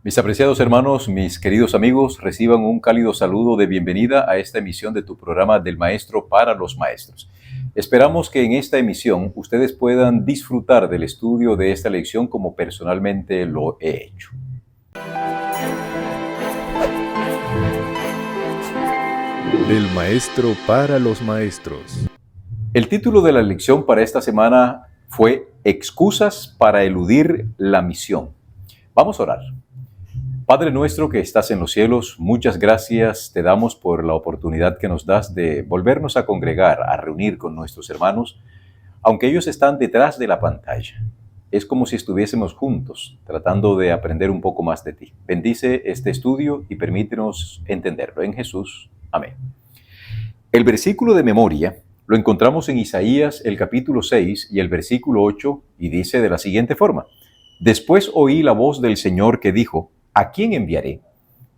Mis apreciados hermanos, mis queridos amigos, reciban un cálido saludo de bienvenida a esta emisión de tu programa del Maestro para los Maestros. Esperamos que en esta emisión ustedes puedan disfrutar del estudio de esta lección como personalmente lo he hecho. Del Maestro para los Maestros. El título de la lección para esta semana fue Excusas para eludir la misión. Vamos a orar. Padre nuestro que estás en los cielos, muchas gracias te damos por la oportunidad que nos das de volvernos a congregar, a reunir con nuestros hermanos, aunque ellos están detrás de la pantalla. Es como si estuviésemos juntos, tratando de aprender un poco más de ti. Bendice este estudio y permítenos entenderlo. En Jesús. Amén. El versículo de memoria lo encontramos en Isaías, el capítulo 6 y el versículo 8, y dice de la siguiente forma: Después oí la voz del Señor que dijo, ¿a quién enviaré?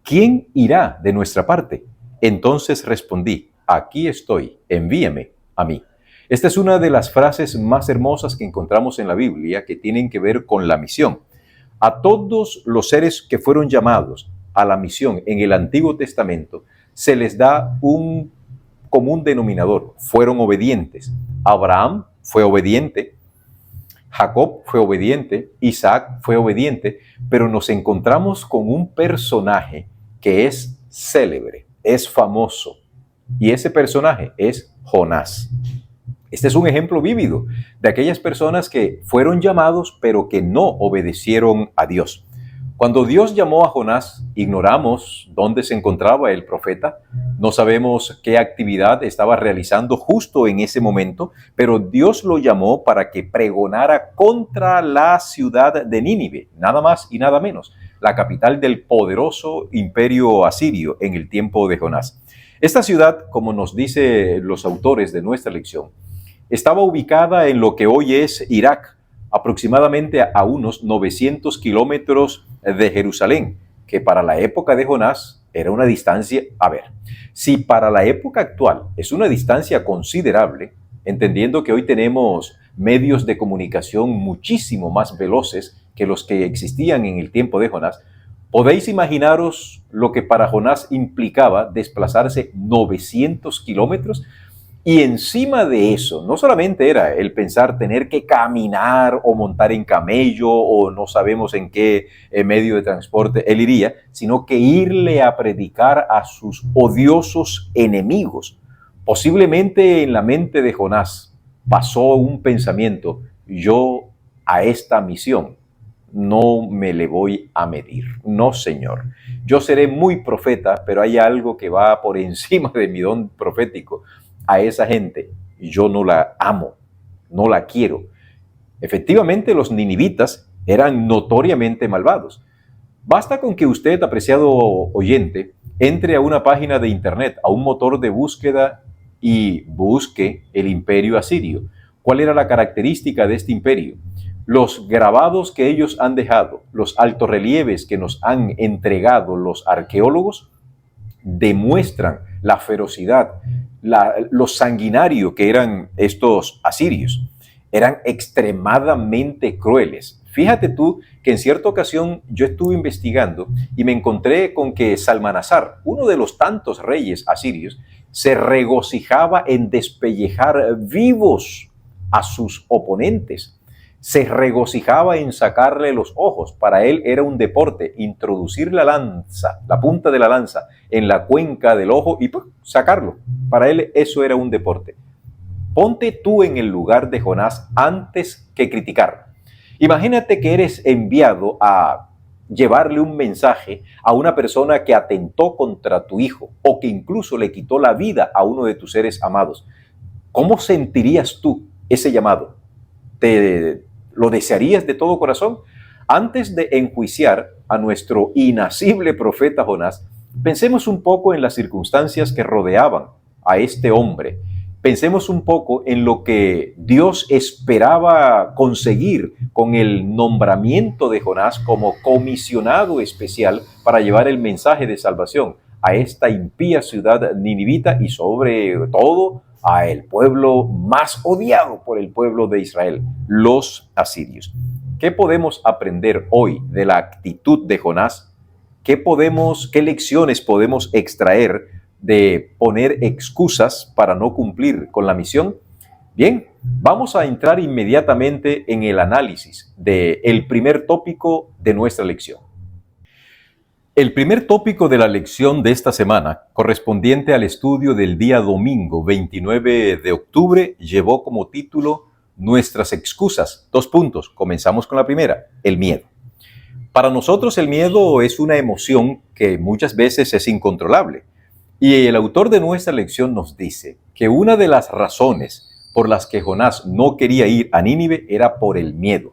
¿Quién irá de nuestra parte? Entonces respondí, aquí estoy, envíame a mí. Esta es una de las frases más hermosas que encontramos en la Biblia que tienen que ver con la misión. A todos los seres que fueron llamados a la misión en el Antiguo Testamento se les da un común denominador: fueron obedientes. Abraham fue obediente, Jacob fue obediente, Isaac fue obediente, pero nos encontramos con un personaje que es célebre, es famoso, y ese personaje es Jonás. Este es un ejemplo vívido de aquellas personas que fueron llamados, pero que no obedecieron a Dios. Cuando Dios llamó a Jonás, ignoramos dónde se encontraba el profeta, no sabemos qué actividad estaba realizando justo en ese momento, pero Dios lo llamó para que pregonara contra la ciudad de Nínive, nada más y nada menos, la capital del poderoso imperio asirio en el tiempo de Jonás. Esta ciudad, como nos dicen los autores de nuestra lección, estaba ubicada en lo que hoy es Irak, aproximadamente a unos 900 kilómetros de Jerusalén, que para la época de Jonás era una distancia, si para la época actual es una distancia considerable, entendiendo que hoy tenemos medios de comunicación muchísimo más veloces que los que existían en el tiempo de Jonás, podéis imaginaros lo que para Jonás implicaba desplazarse 900 kilómetros. Y encima de eso, no solamente era el pensar tener que caminar o montar en camello o no sabemos en qué medio de transporte él iría, sino que irle a predicar a sus odiosos enemigos. Posiblemente en la mente de Jonás pasó un pensamiento: yo a esta misión no me le voy a medir. No, Señor. Yo seré muy profeta, pero hay algo que va por encima de mi don profético. A esa gente yo no la amo, no la quiero. Efectivamente, los ninivitas eran notoriamente malvados. Basta con que usted, apreciado oyente, entre a una página de internet, a un motor de búsqueda y busque el imperio asirio. ¿Cuál era la característica de este imperio? Los grabados que ellos han dejado, los altorrelieves que nos han entregado los arqueólogos, demuestran la ferocidad, lo sanguinario que eran estos asirios. Eran extremadamente crueles. Fíjate tú que en cierta ocasión yo estuve investigando y me encontré con que Salmanasar, uno de los tantos reyes asirios, se regocijaba en despellejar vivos a sus oponentes. Se regocijaba en sacarle los ojos. Para él era un deporte introducir la lanza, la punta de la lanza, en la cuenca del ojo y sacarlo. Para él eso era un deporte. Ponte tú en el lugar de Jonás antes que criticar. Imagínate que eres enviado a llevarle un mensaje a una persona que atentó contra tu hijo o que incluso le quitó la vida a uno de tus seres amados. ¿Cómo sentirías tú ese llamado? ¿Lo desearías de todo corazón? Antes de enjuiciar a nuestro inacible profeta Jonás, pensemos un poco en las circunstancias que rodeaban a este hombre. Pensemos un poco en lo que Dios esperaba conseguir con el nombramiento de Jonás como comisionado especial para llevar el mensaje de salvación a esta impía ciudad ninivita y sobre todo a el pueblo más odiado por el pueblo de Israel, los asirios. ¿Qué podemos aprender hoy de la actitud de Jonás qué lecciones podemos extraer de poner excusas para no cumplir con la misión? Bien, vamos a entrar inmediatamente en el análisis del primer tópico de nuestra lección. El primer tópico de la lección de esta semana, correspondiente al estudio del día domingo 29 de octubre, llevó como título Nuestras excusas. Comenzamos con la primera, el miedo. Para nosotros el miedo es una emoción que muchas veces es incontrolable. Y el autor de nuestra lección nos dice que una de las razones por las que Jonás no quería ir a Nínive era por el miedo.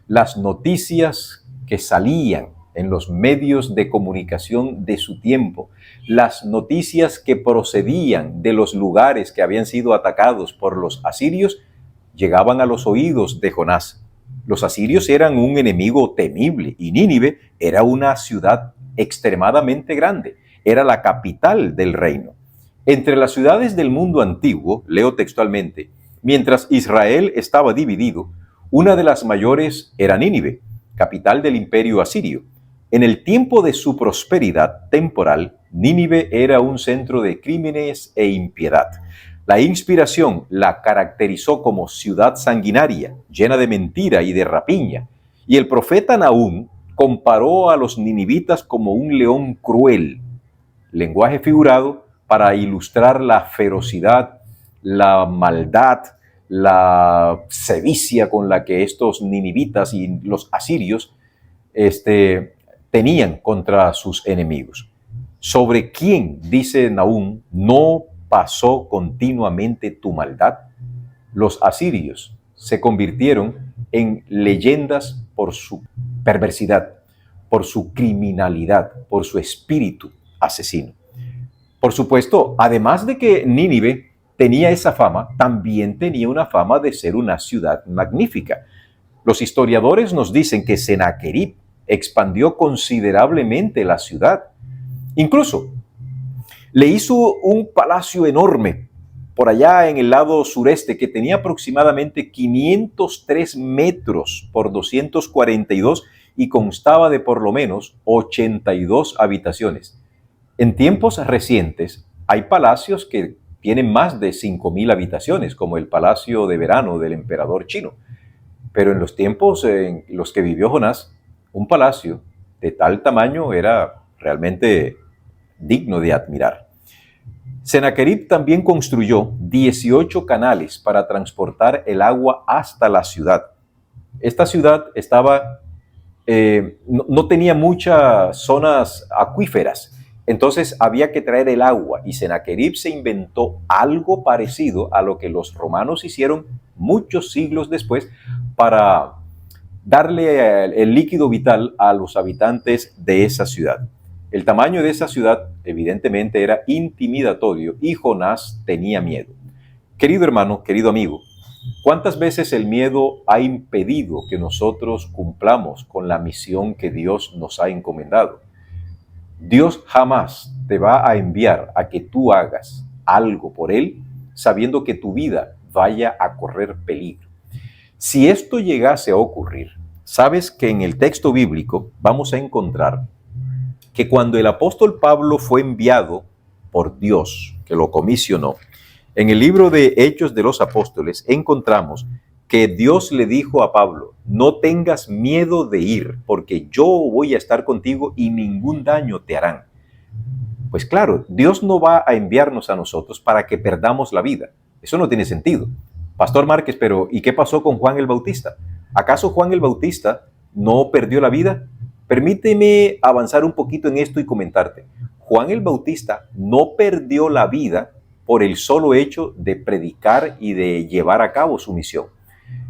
Las noticias que salían en los medios de comunicación de su tiempo, las noticias que procedían de los lugares que habían sido atacados por los asirios, llegaban a los oídos de Jonás. Los asirios eran un enemigo temible y Nínive era una ciudad extremadamente grande, era la capital del reino. Entre las ciudades del mundo antiguo, leo textualmente, mientras Israel estaba dividido, una de las mayores era Nínive, capital del imperio asirio. En el tiempo de su prosperidad temporal, Nínive era un centro de crímenes e impiedad. La inspiración la caracterizó como ciudad sanguinaria, llena de mentira y de rapiña. Y el profeta Nahum comparó a los ninivitas como un león cruel, lenguaje figurado para ilustrar la ferocidad, la maldad, la sevicia con la que estos ninivitas y los asirios tenían contra sus enemigos. ¿Sobre quién, dice Nahum, no pasó continuamente tu maldad? Los asirios se convirtieron en leyendas por su perversidad, por su criminalidad, por su espíritu asesino. Por supuesto, además de que Nínive tenía esa fama, también tenía una fama de ser una ciudad magnífica. Los historiadores nos dicen que Sennacherib expandió considerablemente la ciudad. Incluso le hizo un palacio enorme por allá en el lado sureste que tenía aproximadamente 503 metros por 242 y constaba de por lo menos 82 habitaciones. En tiempos recientes hay palacios que tienen más de 5,000 habitaciones, como el palacio de verano del emperador chino. Pero en los tiempos en los que vivió Jonás, un palacio de tal tamaño era realmente digno de admirar. Sennacherib también construyó 18 canales para transportar el agua hasta la ciudad. Esta ciudad no tenía muchas zonas acuíferas, entonces había que traer el agua y Sennacherib se inventó algo parecido a lo que los romanos hicieron muchos siglos después para darle el líquido vital a los habitantes de esa ciudad. El tamaño de esa ciudad evidentemente era intimidatorio y Jonás tenía miedo. Querido hermano, querido amigo, ¿cuántas veces el miedo ha impedido que nosotros cumplamos con la misión que Dios nos ha encomendado? Dios jamás te va a enviar a que tú hagas algo por Él sabiendo que tu vida vaya a correr peligro. Si esto llegase a ocurrir, sabes que en el texto bíblico vamos a encontrar que cuando el apóstol Pablo fue enviado por Dios, que lo comisionó, en el libro de Hechos de los Apóstoles encontramos que Dios le dijo a Pablo, no tengas miedo de ir, porque yo voy a estar contigo y ningún daño te harán. Pues claro, Dios no va a enviarnos a nosotros para que perdamos la vida. Eso no tiene sentido. Pastor Márquez, pero ¿y qué pasó con Juan el Bautista? ¿Acaso Juan el Bautista no perdió la vida? Permíteme avanzar un poquito en esto y comentarte. Juan el Bautista no perdió la vida por el solo hecho de predicar y de llevar a cabo su misión.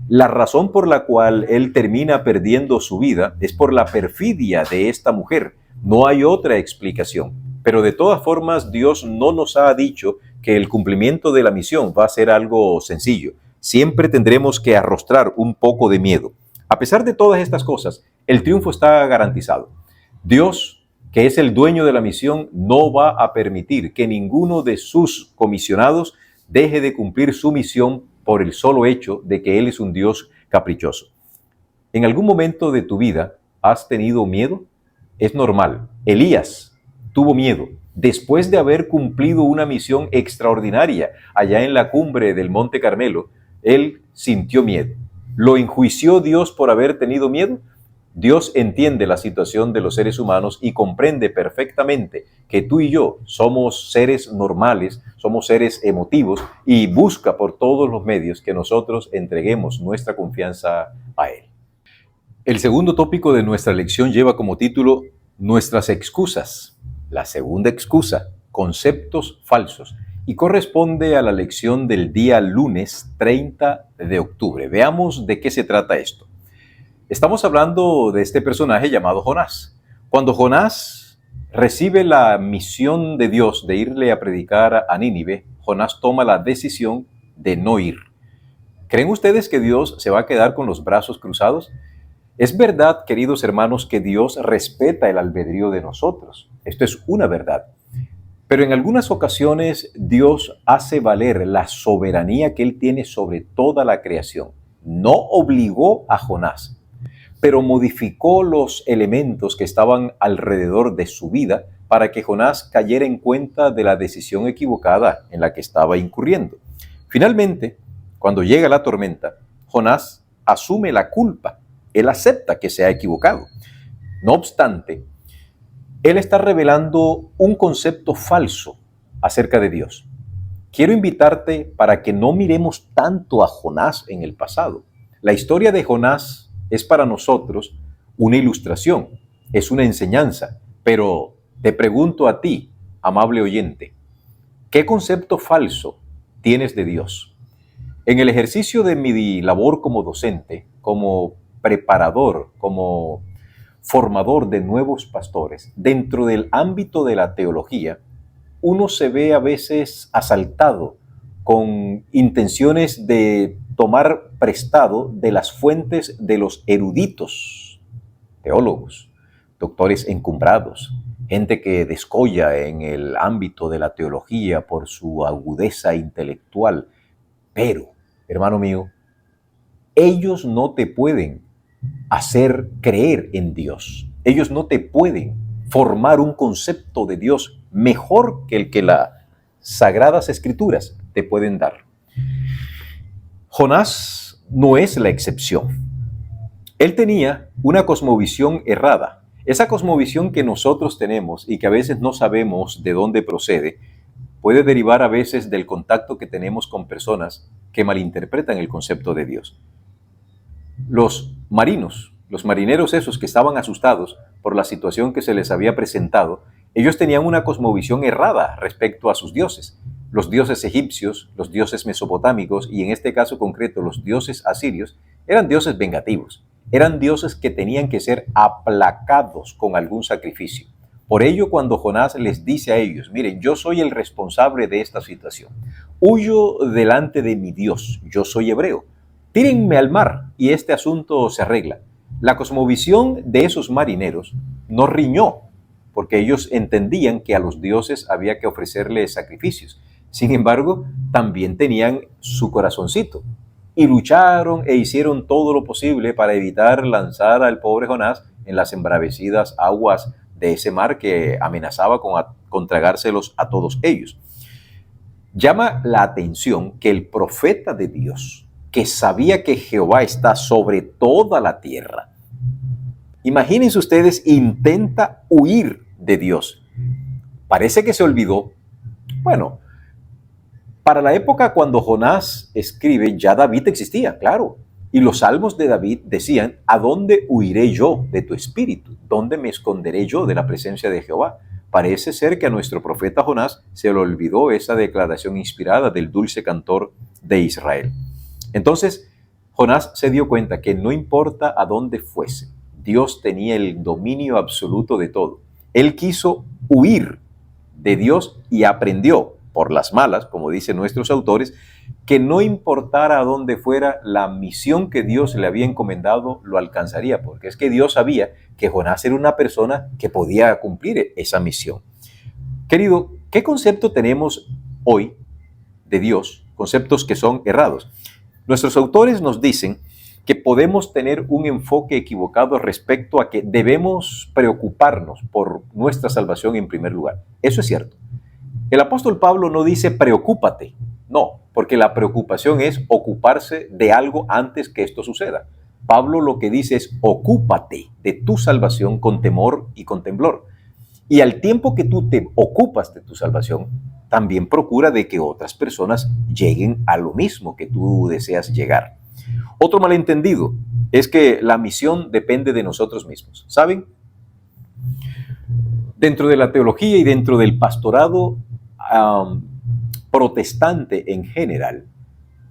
La razón por la cual él termina perdiendo su vida es por la perfidia de esta mujer. No hay otra explicación. Pero de todas formas, Dios no nos ha dicho que el cumplimiento de la misión va a ser algo sencillo. Siempre tendremos que arrostrar un poco de miedo. A pesar de todas estas cosas, el triunfo está garantizado. Dios, que es el dueño de la misión, no va a permitir que ninguno de sus comisionados deje de cumplir su misión por el solo hecho de que Él es un Dios caprichoso. ¿En algún momento de tu vida has tenido miedo? Es normal. Elías tuvo miedo. Después de haber cumplido una misión extraordinaria allá en la cumbre del Monte Carmelo, él sintió miedo. ¿Lo enjuició Dios por haber tenido miedo? Dios entiende la situación de los seres humanos y comprende perfectamente que tú y yo somos seres normales, somos seres emotivos y busca por todos los medios que nosotros entreguemos nuestra confianza a Él. El segundo tópico de nuestra lección lleva como título Nuestras excusas. La segunda excusa, conceptos falsos, y corresponde a la lección del día lunes 30 de octubre. Veamos de qué se trata esto. Estamos hablando de este personaje llamado Jonás. Cuando Jonás recibe la misión de Dios de irle a predicar a Nínive, Jonás toma la decisión de no ir. ¿Creen ustedes que Dios se va a quedar con los brazos cruzados? Es verdad, queridos hermanos, que Dios respeta el albedrío de nosotros. Esto es una verdad. Pero en algunas ocasiones Dios hace valer la soberanía que Él tiene sobre toda la creación. No obligó a Jonás, pero modificó los elementos que estaban alrededor de su vida para que Jonás cayera en cuenta de la decisión equivocada en la que estaba incurriendo. Finalmente, cuando llega la tormenta, Jonás asume la culpa. Él acepta que se ha equivocado. No obstante, él está revelando un concepto falso acerca de Dios. Quiero invitarte para que no miremos tanto a Jonás en el pasado. La historia de Jonás es para nosotros una ilustración, es una enseñanza, pero te pregunto a ti, amable oyente, ¿qué concepto falso tienes de Dios? En el ejercicio de mi labor como docente, como preparador, como formador de nuevos pastores, dentro del ámbito de la teología, uno se ve a veces asaltado con intenciones de tomar prestado de las fuentes de los eruditos, teólogos, doctores encumbrados, gente que descolla en el ámbito de la teología por su agudeza intelectual. Pero, hermano mío, ellos no te pueden hacer creer en Dios. Ellos no te pueden formar un concepto de Dios mejor que el que las Sagradas Escrituras te pueden dar. Jonás no es la excepción. Él tenía una cosmovisión errada. Esa cosmovisión que nosotros tenemos y que a veces no sabemos de dónde procede, puede derivar a veces del contacto que tenemos con personas que malinterpretan el concepto de Dios. Los marineros esos que estaban asustados por la situación que se les había presentado, ellos tenían una cosmovisión errada respecto a sus dioses. Los dioses egipcios, los dioses mesopotámicos y en este caso concreto los dioses asirios eran dioses vengativos. Eran dioses que tenían que ser aplacados con algún sacrificio. Por ello, cuando Jonás les dice a ellos, miren, yo soy el responsable de esta situación. Huyo delante de mi Dios, yo soy hebreo. Tírenme al mar y este asunto se arregla. La cosmovisión de esos marineros no riñó, porque ellos entendían que a los dioses había que ofrecerles sacrificios. Sin embargo, también tenían su corazoncito y lucharon e hicieron todo lo posible para evitar lanzar al pobre Jonás en las embravecidas aguas de ese mar que amenazaba con tragárselos a todos ellos. Llama la atención que el profeta de Dios, que sabía que Jehová está sobre toda la tierra, imagínense ustedes, intenta huir de Dios. Parece que se olvidó. Bueno, para la época cuando Jonás escribe, ya David existía, claro. Y los salmos de David decían, ¿a dónde huiré yo de tu espíritu? ¿Dónde me esconderé yo de la presencia de Jehová? Parece ser que a nuestro profeta Jonás se le olvidó esa declaración inspirada del dulce cantor de Israel. Entonces, Jonás se dio cuenta que no importa a dónde fuese, Dios tenía el dominio absoluto de todo. Él quiso huir de Dios y aprendió, por las malas, como dicen nuestros autores, que no importara a dónde fuera, la misión que Dios le había encomendado lo alcanzaría, porque es que Dios sabía que Jonás era una persona que podía cumplir esa misión. Querido, ¿qué concepto tenemos hoy de Dios? Conceptos que son errados. Nuestros autores nos dicen que podemos tener un enfoque equivocado respecto a que debemos preocuparnos por nuestra salvación en primer lugar. Eso es cierto. El apóstol Pablo no dice preocúpate, no, porque la preocupación es ocuparse de algo antes que esto suceda. Pablo lo que dice es ocúpate de tu salvación con temor y con temblor. Y al tiempo que tú te ocupas de tu salvación, también procura de que otras personas lleguen a lo mismo que tú deseas llegar. Otro malentendido es que la misión depende de nosotros mismos. ¿Saben? Dentro de la teología y dentro del pastorado protestante en general,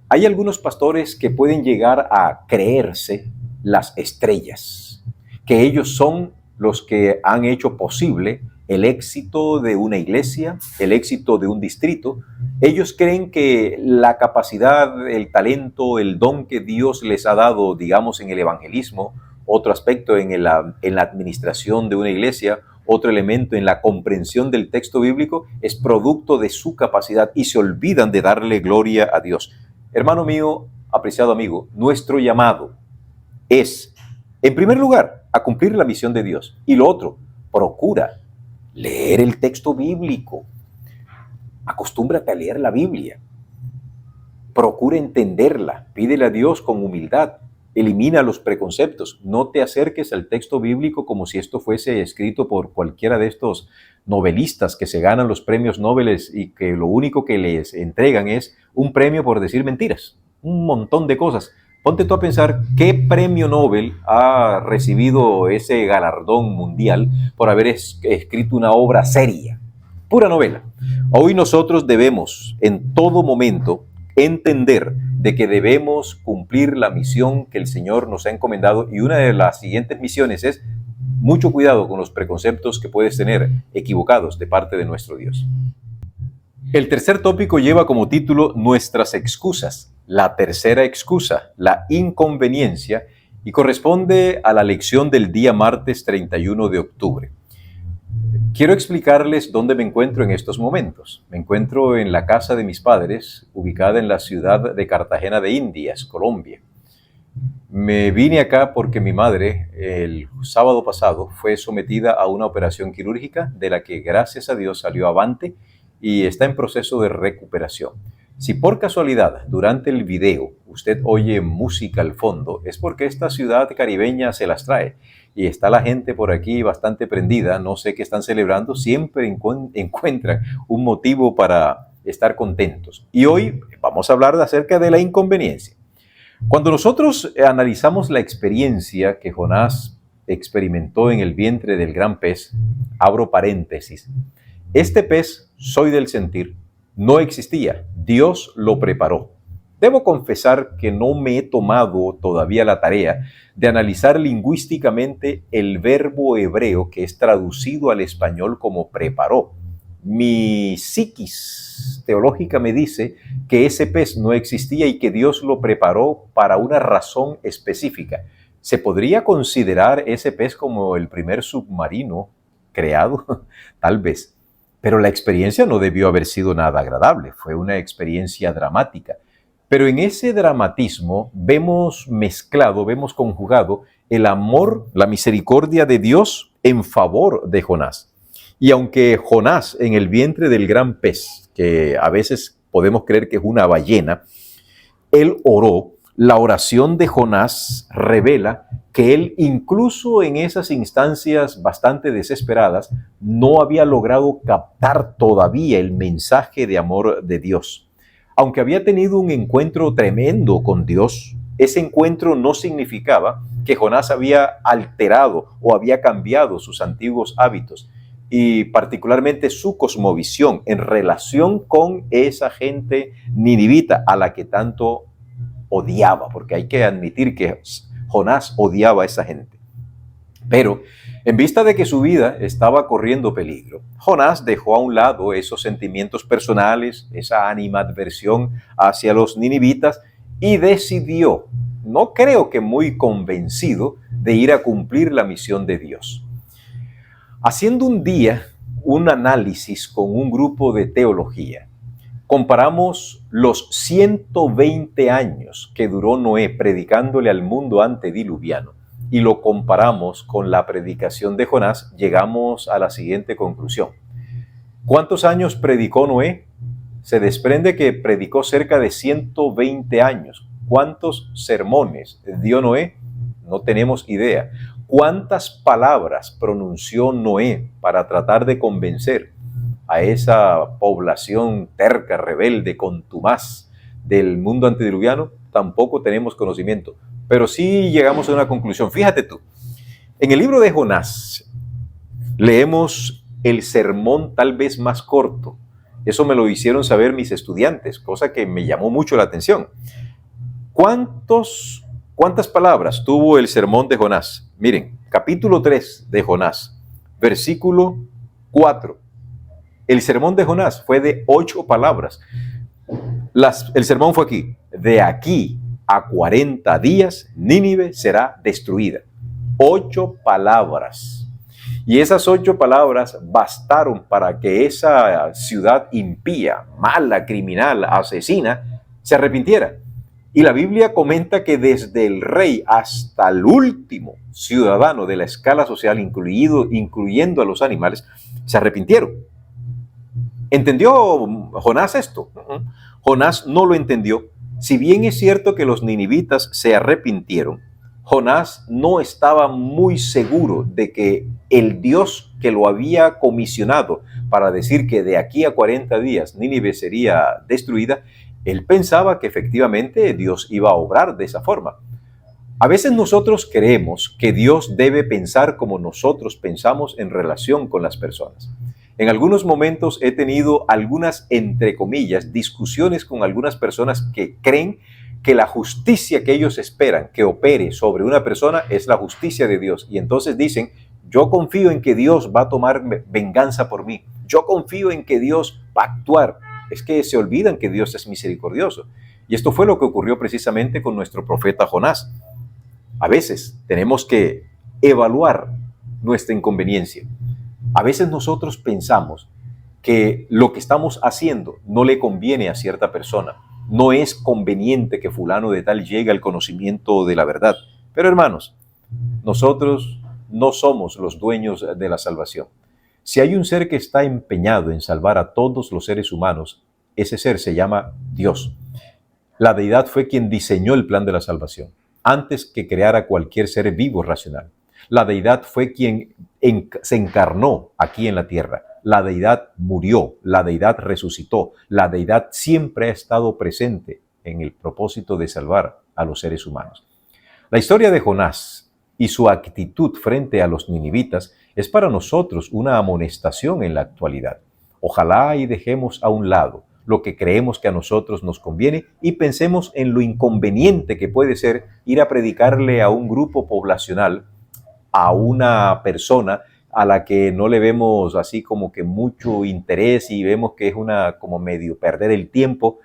hay algunos pastores que pueden llegar a creerse las estrellas, que ellos son los que han hecho posible el éxito de una iglesia, el éxito de un distrito. Ellos creen que la capacidad, el talento, el don que Dios les ha dado, digamos, en el evangelismo, otro aspecto en la administración de una iglesia, otro elemento en la comprensión del texto bíblico, es producto de su capacidad y se olvidan de darle gloria a Dios. Hermano mío, apreciado amigo, nuestro llamado es, en primer lugar, a cumplir la misión de Dios. Y lo otro, procura leer el texto bíblico. Acostúmbrate a leer la Biblia. Procura entenderla. Pídele a Dios con humildad. Elimina los preconceptos. No te acerques al texto bíblico como si esto fuese escrito por cualquiera de estos novelistas que se ganan los premios Nobel y que lo único que les entregan es un premio por decir mentiras. Un montón de cosas. Ponte tú a pensar qué premio Nobel ha recibido ese galardón mundial por haber escrito una obra seria, pura novela. Hoy nosotros debemos en todo momento entender de que debemos cumplir la misión que el Señor nos ha encomendado, y una de las siguientes misiones es mucho cuidado con los preconceptos que puedes tener equivocados de parte de nuestro Dios. El tercer tópico lleva como título Nuestras excusas. La tercera excusa, la inconveniencia, y corresponde a la lección del día martes 31 de octubre. Quiero explicarles dónde me encuentro en estos momentos. Me encuentro en la casa de mis padres, ubicada en la ciudad de Cartagena de Indias, Colombia. Me vine acá porque mi madre, el sábado pasado, fue sometida a una operación quirúrgica de la que, gracias a Dios, salió avante y está en proceso de recuperación. Si por casualidad, durante el video, usted oye música al fondo, es porque esta ciudad caribeña se las trae y está la gente por aquí bastante prendida, no sé qué están celebrando, siempre encuentran un motivo para estar contentos. Y hoy vamos a hablar acerca de la inconveniencia. Cuando nosotros analizamos la experiencia que Jonás experimentó en el vientre del gran pez, abro paréntesis, este pez, soy del sentir, no existía, Dios lo preparó. Debo confesar que no me he tomado todavía la tarea de analizar lingüísticamente el verbo hebreo que es traducido al español como preparó. Mi psiquis teológica me dice que ese pez no existía y que Dios lo preparó para una razón específica. ¿Se podría considerar ese pez como el primer submarino creado? Tal vez. Pero la experiencia no debió haber sido nada agradable, fue una experiencia dramática. Pero en ese dramatismo vemos mezclado, vemos conjugado el amor, la misericordia de Dios en favor de Jonás. Y aunque Jonás en el vientre del gran pez, que a veces podemos creer que es una ballena, él oró, la oración de Jonás revela que él, incluso en esas instancias bastante desesperadas, no había logrado captar todavía el mensaje de amor de Dios. Aunque había tenido un encuentro tremendo con Dios, ese encuentro no significaba que Jonás había alterado o había cambiado sus antiguos hábitos y particularmente su cosmovisión en relación con esa gente ninivita a la que tanto odiaba, porque hay que admitir que Jonás odiaba a esa gente. Pero en vista de que su vida estaba corriendo peligro, Jonás dejó a un lado esos sentimientos personales, esa animadversión hacia los ninivitas y decidió, no creo que muy convencido, de ir a cumplir la misión de Dios. Haciendo un día un análisis con un grupo de teología, comparamos los 120 años que duró Noé predicándole al mundo antediluviano y lo comparamos con la predicación de Jonás, llegamos a la siguiente conclusión. ¿Cuántos años predicó Noé? Se desprende que predicó cerca de 120 años. ¿Cuántos sermones dio Noé? No tenemos idea. ¿Cuántas palabras pronunció Noé para tratar de convencer a esa población terca, rebelde, contumaz del mundo antediluviano? Tampoco tenemos conocimiento, pero sí llegamos a una conclusión. Fíjate tú, en el libro de Jonás leemos el sermón tal vez más corto. Eso me lo hicieron saber mis estudiantes, cosa que me llamó mucho la atención. ¿Cuántas palabras tuvo el sermón de Jonás? Miren, capítulo 3 de Jonás, versículo 4. El sermón de Jonás fue de 8 palabras. El sermón fue aquí. De aquí a 40 días, Nínive será destruida. 8 palabras. Y esas 8 palabras bastaron para que esa ciudad impía, mala, criminal, asesina, se arrepintiera. Y la Biblia comenta que desde el rey hasta el último ciudadano de la escala social, incluyendo a los animales, se arrepintieron. ¿Entendió Jonás esto? Jonás no lo entendió. Si bien es cierto que los ninivitas se arrepintieron, Jonás no estaba muy seguro de que el Dios que lo había comisionado para decir que de aquí a 40 días Nínive sería destruida, él pensaba que efectivamente Dios iba a obrar de esa forma. A veces nosotros creemos que Dios debe pensar como nosotros pensamos en relación con las personas. En algunos momentos he tenido algunas, entre comillas, discusiones con algunas personas que creen que la justicia que ellos esperan que opere sobre una persona es la justicia de Dios. Y entonces dicen, yo confío en que Dios va a tomar venganza por mí. Yo confío en que Dios va a actuar. Es que se olvidan que Dios es misericordioso. Y esto fue lo que ocurrió precisamente con nuestro profeta Jonás. A veces tenemos que evaluar nuestra inconveniencia. A veces nosotros pensamos que lo que estamos haciendo no le conviene a cierta persona. No es conveniente que fulano de tal llegue al conocimiento de la verdad. Pero hermanos, nosotros no somos los dueños de la salvación. Si hay un ser que está empeñado en salvar a todos los seres humanos, ese ser se llama Dios. La deidad fue quien diseñó el plan de la salvación, antes que creara cualquier ser vivo racional. La deidad fue quien se encarnó aquí en la tierra. La deidad murió, la deidad resucitó, la deidad siempre ha estado presente en el propósito de salvar a los seres humanos. La historia de Jonás y su actitud frente a los ninivitas es para nosotros una amonestación en la actualidad. Ojalá y dejemos a un lado lo que creemos que a nosotros nos conviene y pensemos en lo inconveniente que puede ser ir a predicarle a un grupo poblacional, a una persona a la que no le vemos así como que mucho interés y vemos que es una como medio perder el tiempo.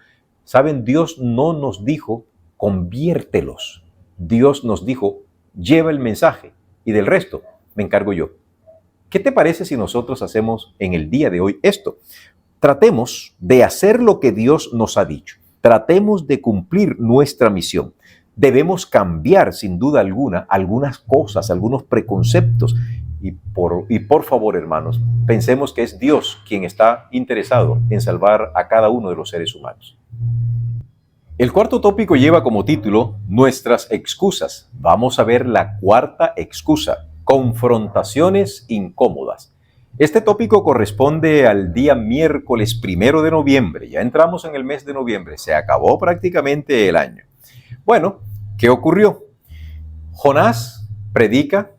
¿Saben? Dios no nos dijo, conviértelos. Dios nos dijo, lleva el mensaje y del resto me encargo yo. ¿Qué te parece si nosotros hacemos en el día de hoy esto? Tratemos de hacer lo que Dios nos ha dicho. Tratemos de cumplir nuestra misión. Debemos cambiar, sin duda alguna, algunas cosas, algunos preconceptos. Y por favor, hermanos, pensemos que es Dios quien está interesado en salvar a cada uno de los seres humanos. El cuarto tópico lleva como título Nuestras excusas. Vamos a ver la cuarta excusa, confrontaciones incómodas. Este tópico corresponde al día miércoles 1 de noviembre. Ya entramos en el mes de noviembre, se acabó prácticamente el año. Bueno, ¿qué ocurrió? Jonás predica,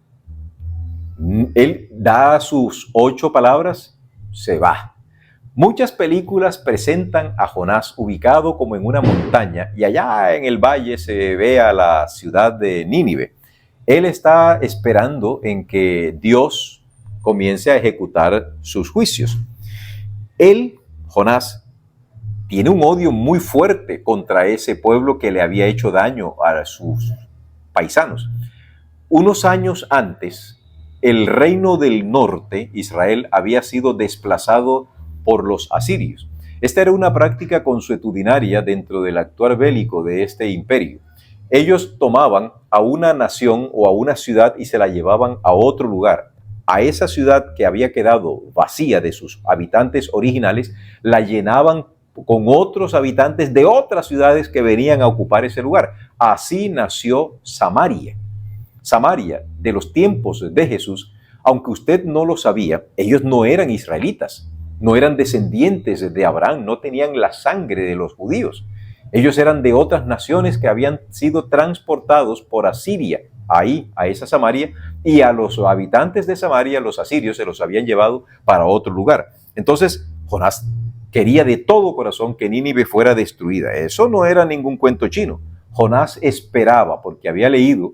él da sus 8 palabras, se va. Muchas películas presentan a Jonás ubicado como en una montaña y allá en el valle se ve a la ciudad de Nínive. Él está esperando en que Dios comience a ejecutar sus juicios. Él, Jonás, tiene un odio muy fuerte contra ese pueblo que le había hecho daño a sus paisanos. Unos años antes, el reino del norte, Israel, había sido desplazado por los asirios. Esta era una práctica consuetudinaria dentro del actuar bélico de este imperio. Ellos tomaban a una nación o a una ciudad y se la llevaban a otro lugar. A esa ciudad que había quedado vacía de sus habitantes originales, la llenaban con otros habitantes de otras ciudades que venían a ocupar ese lugar. Así nació Samaria. Samaria, de los tiempos de Jesús, aunque usted no lo sabía, ellos no eran israelitas, no eran descendientes de Abraham, no tenían la sangre de los judíos. Ellos eran de otras naciones que habían sido transportados por Asiria, ahí, a esa Samaria, y a los habitantes de Samaria, los asirios, se los habían llevado para otro lugar. Entonces, Jonás quería de todo corazón que Nínive fuera destruida. Eso no era ningún cuento chino. Jonás esperaba, porque había leído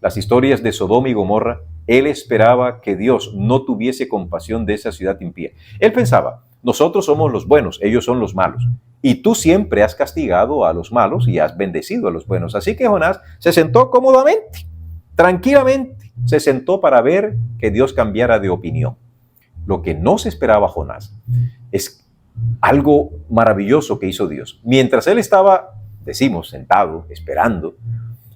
las historias de Sodoma y Gomorra, él esperaba que Dios no tuviese compasión de esa ciudad impía. Él pensaba, nosotros somos los buenos, ellos son los malos. Y tú siempre has castigado a los malos y has bendecido a los buenos. Así que Jonás se sentó cómodamente, tranquilamente, se sentó para ver que Dios cambiara de opinión. Lo que no se esperaba Jonás es algo maravilloso que hizo Dios. Mientras él estaba, decimos, sentado, esperando,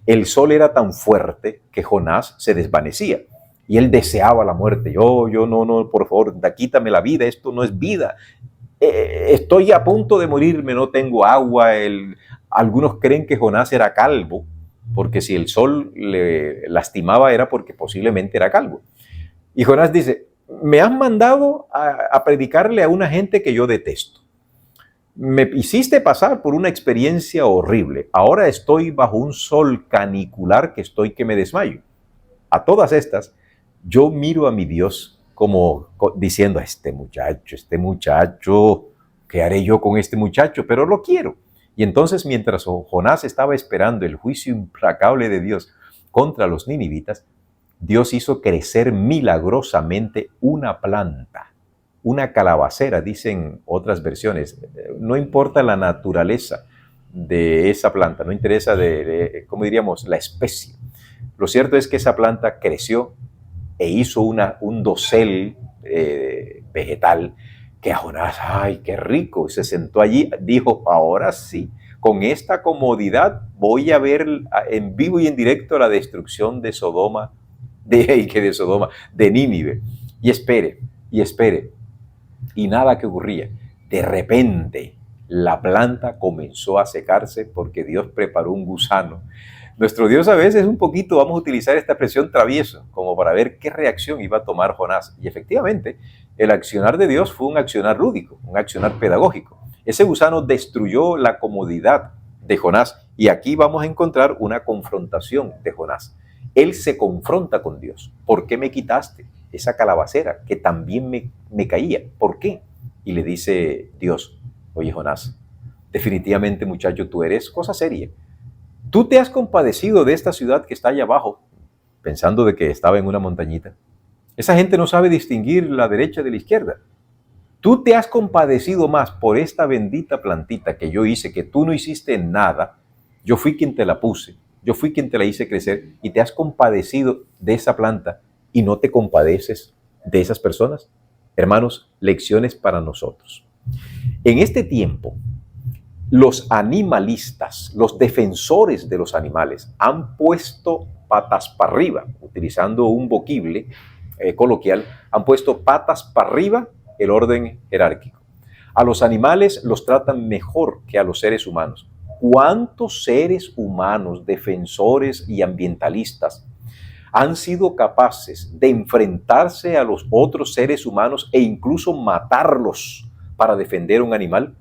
el sol era tan fuerte que Jonás se desvanecía y él deseaba la muerte. No, por favor, quítame la vida, esto no es vida. Estoy a punto de morirme, no tengo agua. Algunos creen que Jonás era calvo, porque si el sol le lastimaba era porque posiblemente era calvo. Y Jonás dice, me has mandado a predicarle a una gente que yo detesto. Me hiciste pasar por una experiencia horrible. Ahora estoy bajo un sol canicular que estoy que me desmayo. A todas estas, yo miro a mi Dios como diciendo, este muchacho, ¿qué haré yo con este muchacho? Pero lo quiero. Y entonces, mientras Jonás estaba esperando el juicio implacable de Dios contra los ninivitas, Dios hizo crecer milagrosamente una planta. Una calabacera, dicen otras versiones. No importa la naturaleza de esa planta, no interesa ¿cómo diríamos?, la especie. Lo cierto es que esa planta creció e hizo un dosel vegetal que a Jonás, ¡ay, qué rico! Se sentó allí, dijo, ahora sí, con esta comodidad voy a ver en vivo y en directo la destrucción de Sodoma, de Nínive. Y espere. Y nada que ocurría. De repente, la planta comenzó a secarse porque Dios preparó un gusano. Nuestro Dios a veces es un poquito, vamos a utilizar esta expresión travieso, como para ver qué reacción iba a tomar Jonás. Y efectivamente, el accionar de Dios fue un accionar lúdico, un accionar pedagógico. Ese gusano destruyó la comodidad de Jonás. Y aquí vamos a encontrar una confrontación de Jonás. Él se confronta con Dios. ¿Por qué me quitaste esa calabacera que también me caía? ¿Por qué? Y le dice Dios, oye Jonás, definitivamente muchacho, tú eres cosa seria. Tú te has compadecido de esta ciudad que está allá abajo, pensando de que estaba en una montañita. Esa gente no sabe distinguir la derecha de la izquierda. Tú te has compadecido más por esta bendita plantita que yo hice, que tú no hiciste nada. Yo fui quien te la puse, yo fui quien te la hice crecer y te has compadecido de esa planta y no te compadeces de esas personas. Hermanos, lecciones para nosotros. En este tiempo, los animalistas, los defensores de los animales, han puesto patas para arriba, utilizando un voquible coloquial, han puesto patas para arriba el orden jerárquico. A los animales los tratan mejor que a los seres humanos. ¿Cuántos seres humanos, defensores y ambientalistas han sido capaces de enfrentarse a los otros seres humanos e incluso matarlos para defender un animal?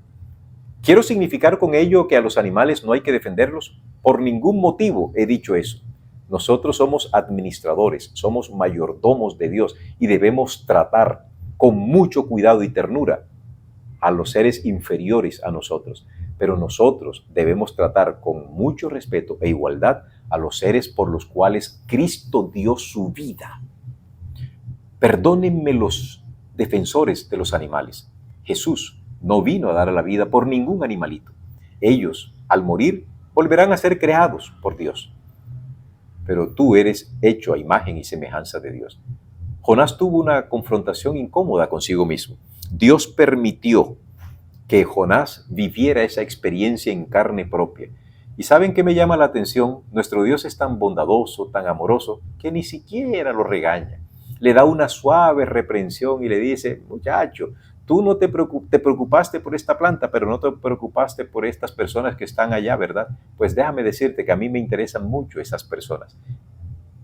¿Quiero significar con ello que a los animales no hay que defenderlos? Por ningún motivo he dicho eso. Nosotros somos administradores, somos mayordomos de Dios y debemos tratar con mucho cuidado y ternura a los seres inferiores a nosotros. Pero nosotros debemos tratar con mucho respeto e igualdad a los seres por los cuales Cristo dio su vida. Perdónenme los defensores de los animales. Jesús no vino a dar la vida por ningún animalito. Ellos, al morir, volverán a ser creados por Dios. Pero tú eres hecho a imagen y semejanza de Dios. Jonás tuvo una confrontación incómoda consigo mismo. Dios permitió que Jonás viviera esa experiencia en carne propia. ¿Y saben qué me llama la atención? Nuestro Dios es tan bondadoso, tan amoroso, que ni siquiera lo regaña. Le da una suave reprensión y le dice, muchacho, tú no te preocupaste por esta planta, pero no te preocupaste por estas personas que están allá, ¿verdad? Pues déjame decirte que a mí me interesan mucho esas personas.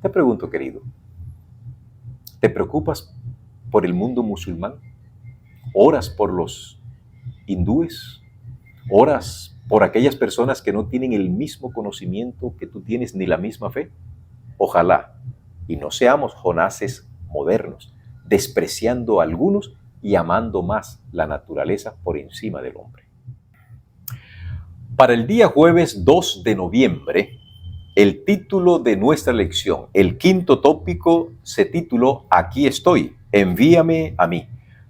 Te pregunto, querido, ¿te preocupas por el mundo musulmán? ¿Oras por los hindúes? ¿Oras por aquellas personas que no tienen el mismo conocimiento que tú tienes ni la misma fe? Ojalá y no seamos Jonases modernos, despreciando a algunos y amando más la naturaleza por encima del hombre. Para el día jueves 2 de noviembre, el título de nuestra lección, el quinto tópico, se tituló Aquí estoy, envíame a mí.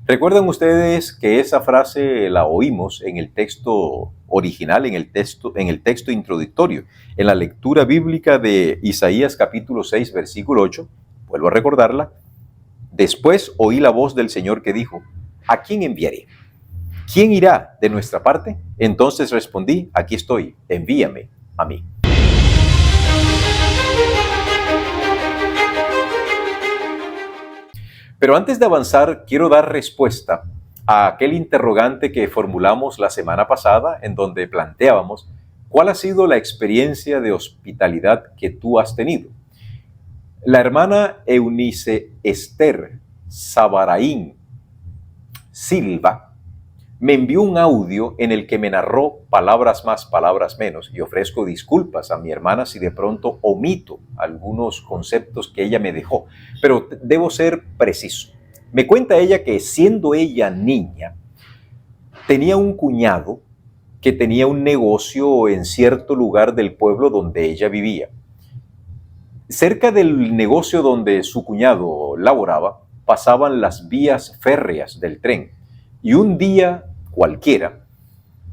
¿Recuerdan ustedes que esa frase la oímos en el texto original, en el texto introductorio, en la lectura bíblica de Isaías capítulo 6, versículo 8? Vuelvo a recordarla. Después oí la voz del Señor que dijo, ¿a quién enviaré? ¿Quién irá de nuestra parte? Entonces respondí, aquí estoy, envíame a mí. Pero antes de avanzar, quiero dar respuesta a aquel interrogante que formulamos la semana pasada, en donde planteábamos cuál ha sido la experiencia de hospitalidad que tú has tenido. La hermana Eunice Esther Sabaraín Silva me envió un audio en el que me narró palabras más, palabras menos, y ofrezco disculpas a mi hermana si de pronto omito algunos conceptos que ella me dejó, pero debo ser preciso. Me cuenta ella que siendo ella niña, tenía un cuñado que tenía un negocio en cierto lugar del pueblo donde ella vivía. Cerca del negocio donde su cuñado laboraba, pasaban las vías férreas del tren. Y un día cualquiera,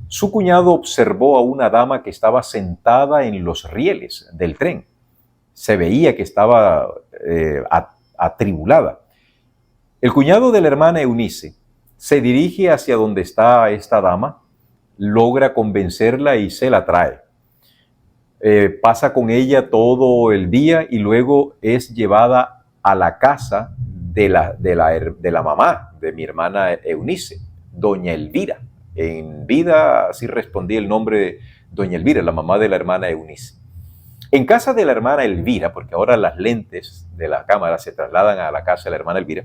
su cuñado observó a una dama que estaba sentada en los rieles del tren. Se veía que estaba atribulada. El cuñado de la hermana Eunice se dirige hacia donde está esta dama, logra convencerla y se la trae. Pasa con ella todo el día y luego es llevada a la casa de la mamá de mi hermana Eunice, doña Elvira. En vida así respondí el nombre de doña Elvira, la mamá de la hermana Eunice. En casa de la hermana Elvira, porque ahora las lentes de la cámara se trasladan a la casa de la hermana Elvira,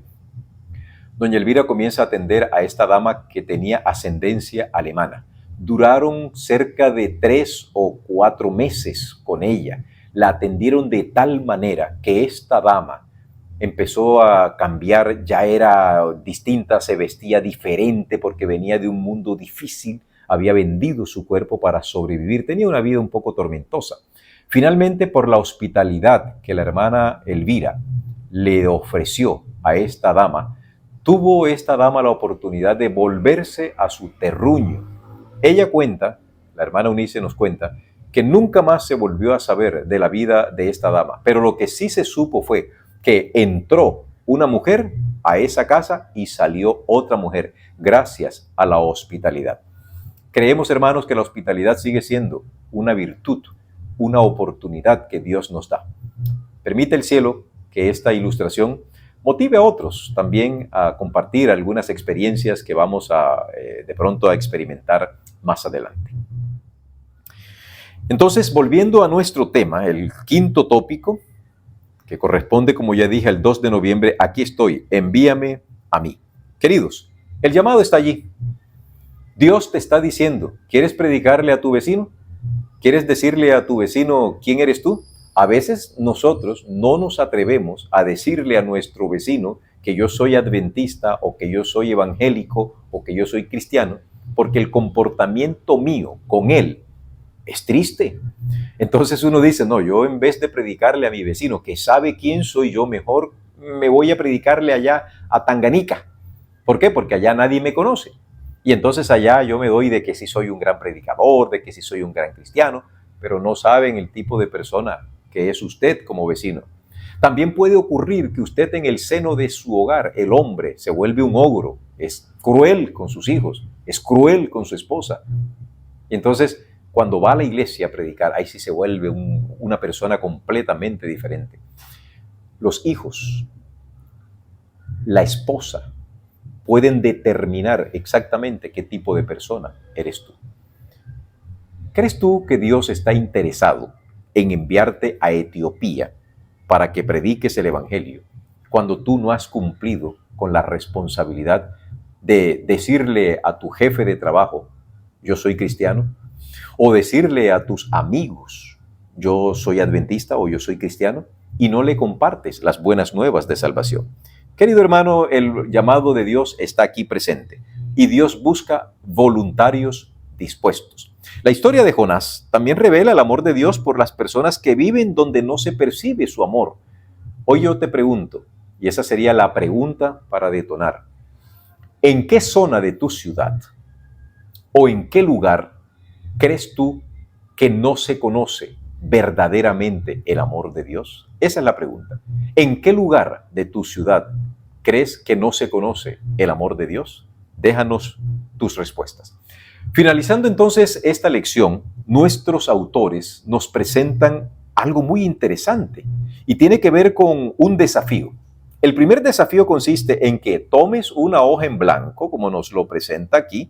doña Elvira comienza a atender a esta dama que tenía ascendencia alemana. Duraron cerca de 3 o 4 meses con ella. La atendieron de tal manera que esta dama empezó a cambiar, ya era distinta, se vestía diferente porque venía de un mundo difícil, había vendido su cuerpo para sobrevivir, tenía una vida un poco tormentosa. Finalmente, por la hospitalidad que la hermana Elvira le ofreció a esta dama, tuvo esta dama la oportunidad de volverse a su terruño. Ella cuenta, la hermana Eunice nos cuenta, que nunca más se volvió a saber de la vida de esta dama, pero lo que sí se supo fue que entró una mujer a esa casa y salió otra mujer, gracias a la hospitalidad. Creemos, hermanos, que la hospitalidad sigue siendo una virtud, una oportunidad que Dios nos da. Permite el cielo que esta ilustración motive a otros también a compartir algunas experiencias que vamos de pronto a experimentar más adelante. Entonces, volviendo a nuestro tema, el quinto tópico, que corresponde, como ya dije, al 2 de noviembre, aquí estoy, envíame a mí. Queridos, el llamado está allí. Dios te está diciendo, ¿quieres predicarle a tu vecino? ¿Quieres decirle a tu vecino quién eres tú? A veces nosotros no nos atrevemos a decirle a nuestro vecino que yo soy adventista o que yo soy evangélico o que yo soy cristiano, porque el comportamiento mío con él es triste. Entonces uno dice, no, yo en vez de predicarle a mi vecino que sabe quién soy yo, mejor me voy a predicarle allá a Tanganica. ¿Por qué? Porque allá nadie me conoce. Y entonces allá yo me doy de que sí soy un gran predicador, de que sí soy un gran cristiano, pero no saben el tipo de persona que es usted como vecino. También puede ocurrir que usted en el seno de su hogar, el hombre, se vuelve un ogro, es cruel con sus hijos, es cruel con su esposa. Y entonces, cuando va a la iglesia a predicar, ahí sí se vuelve una persona completamente diferente. Los hijos, la esposa, pueden determinar exactamente qué tipo de persona eres tú. ¿Crees tú que Dios está interesado en enviarte a Etiopía para que prediques el Evangelio cuando tú no has cumplido con la responsabilidad de decirle a tu jefe de trabajo, yo soy cristiano? O decirle a tus amigos, yo soy adventista o yo soy cristiano, y no le compartes las buenas nuevas de salvación. Querido hermano, el llamado de Dios está aquí presente y Dios busca voluntarios dispuestos. La historia de Jonás también revela el amor de Dios por las personas que viven donde no se percibe su amor. Hoy yo te pregunto, y esa sería la pregunta para detonar, ¿en qué zona de tu ciudad o en qué lugar crees tú que no se conoce verdaderamente el amor de Dios? Esa es la pregunta. ¿En qué lugar de tu ciudad crees que no se conoce el amor de Dios? Déjanos tus respuestas. Finalizando entonces esta lección, nuestros autores nos presentan algo muy interesante y tiene que ver con un desafío. El primer desafío consiste en que tomes una hoja en blanco, como nos lo presenta aquí,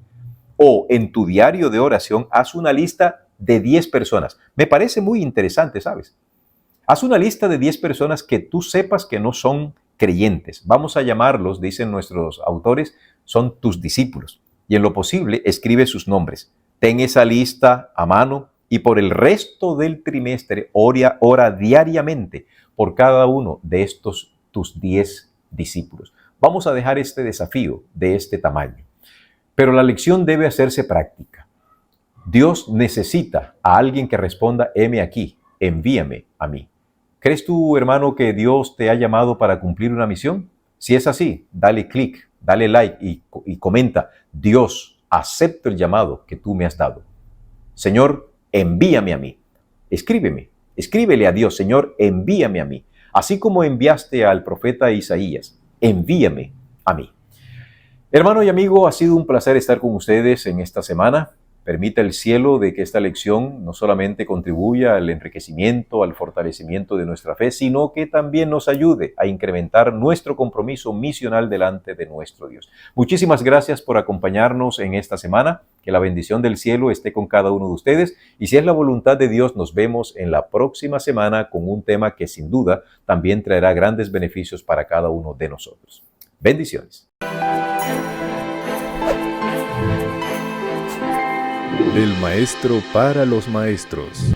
o en tu diario de oración, haz una lista de 10 personas. Me parece muy interesante, ¿sabes? Haz una lista de 10 personas que tú sepas que no son creyentes. Vamos a llamarlos, dicen nuestros autores, son tus discípulos. Y en lo posible, escribe sus nombres. Ten esa lista a mano y por el resto del trimestre ora diariamente por cada uno de estos tus 10 discípulos. Vamos a dejar este desafío de este tamaño. Pero la lección debe hacerse práctica. Dios necesita a alguien que responda, heme aquí, envíame a mí. ¿Crees tú, hermano, que Dios te ha llamado para cumplir una misión? Si es así, dale clic, dale like y comenta, Dios, acepto el llamado que tú me has dado. Señor, envíame a mí. Escríbele a Dios, Señor, envíame a mí. Así como enviaste al profeta Isaías, envíame a mí. Hermano y amigo, ha sido un placer estar con ustedes en esta semana. Permita el cielo de que esta lección no solamente contribuya al enriquecimiento, al fortalecimiento de nuestra fe, sino que también nos ayude a incrementar nuestro compromiso misional delante de nuestro Dios. Muchísimas gracias por acompañarnos en esta semana. Que la bendición del cielo esté con cada uno de ustedes. Y si es la voluntad de Dios, nos vemos en la próxima semana con un tema que sin duda también traerá grandes beneficios para cada uno de nosotros. Bendiciones. Del maestro para los maestros.